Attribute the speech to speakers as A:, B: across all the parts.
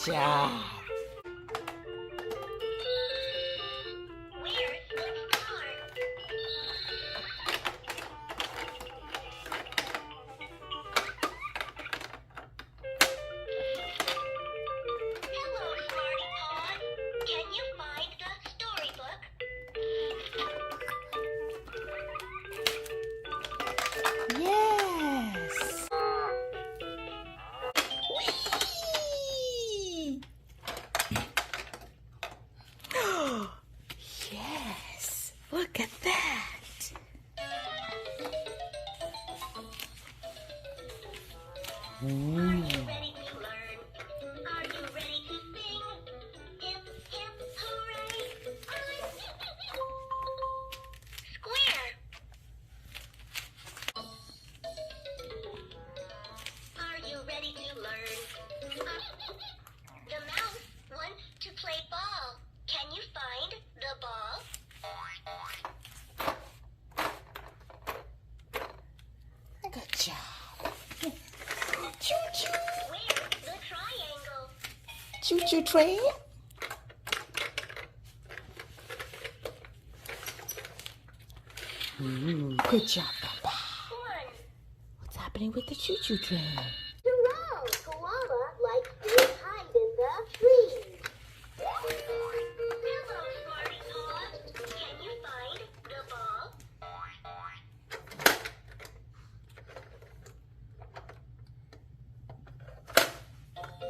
A: job. Yes. Whee! Yes. Look at that. Ooh. Good job. Choo-choo.
B: Where's the triangle?
A: Choo-choo train. Ooh, good job, Papa. What's happening with the choo-choo train?
B: Hurrah! Koala likes to hide in the trees. Hello, Smarty Paws. Can you find the ball?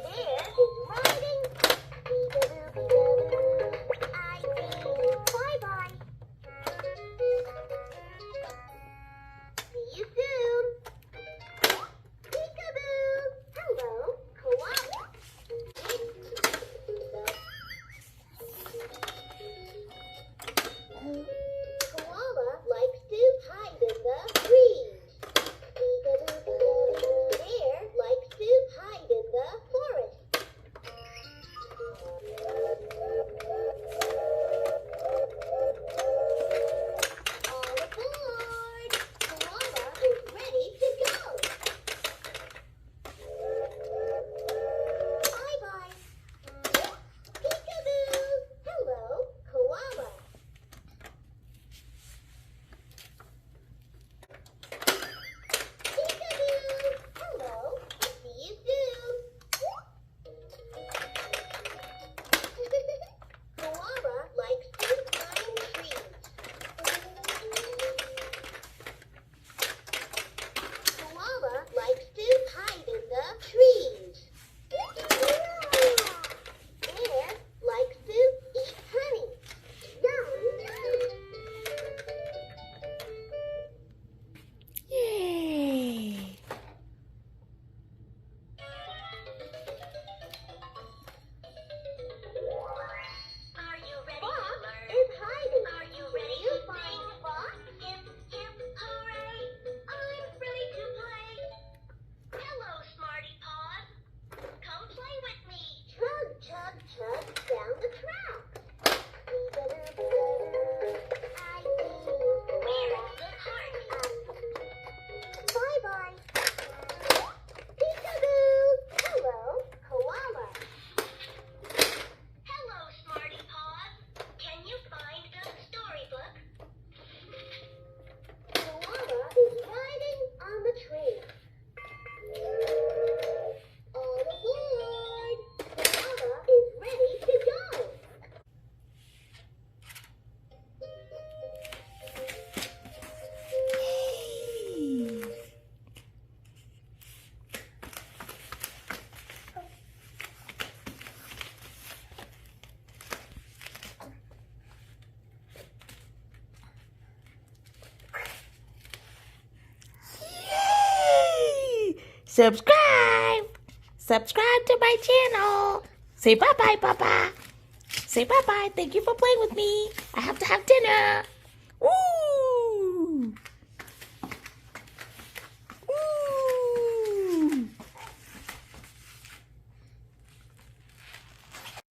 B: There is riding. Peekaboo, I see. Bye-bye. See you soon. Peekaboo! Hello, koala. Koala likes to hide in the trees. Peekaboo, bear likes to hide in the forest. All aboard! Koala is ready to go. Bye-bye. Peekaboo! Hello, koala. Peekaboo! Hello, see you soon. Koala likes to climb trees. Koala likes to hide in the trees. Bear likes to eat honey. Yum!
A: Yay.
B: Are you ready to learn? Is hiding. Are you ready to find Fox? Hip, hip, hooray! I'm ready to play. Hello, Smarty Paws. Come play with me. Chug, chug, chug down the track. I see. Where's the cart? Bye-bye. Peekaboo! Hello, koala. Hello, Smarty Paws. Can you find the storybook? Koala is riding on the train. All aboard! Koala is ready to go.
A: Yay! Subscribe. Subscribe to my channel. Say bye-bye, Papa. Say bye-bye. Thank you for playing with me. I have to have dinner.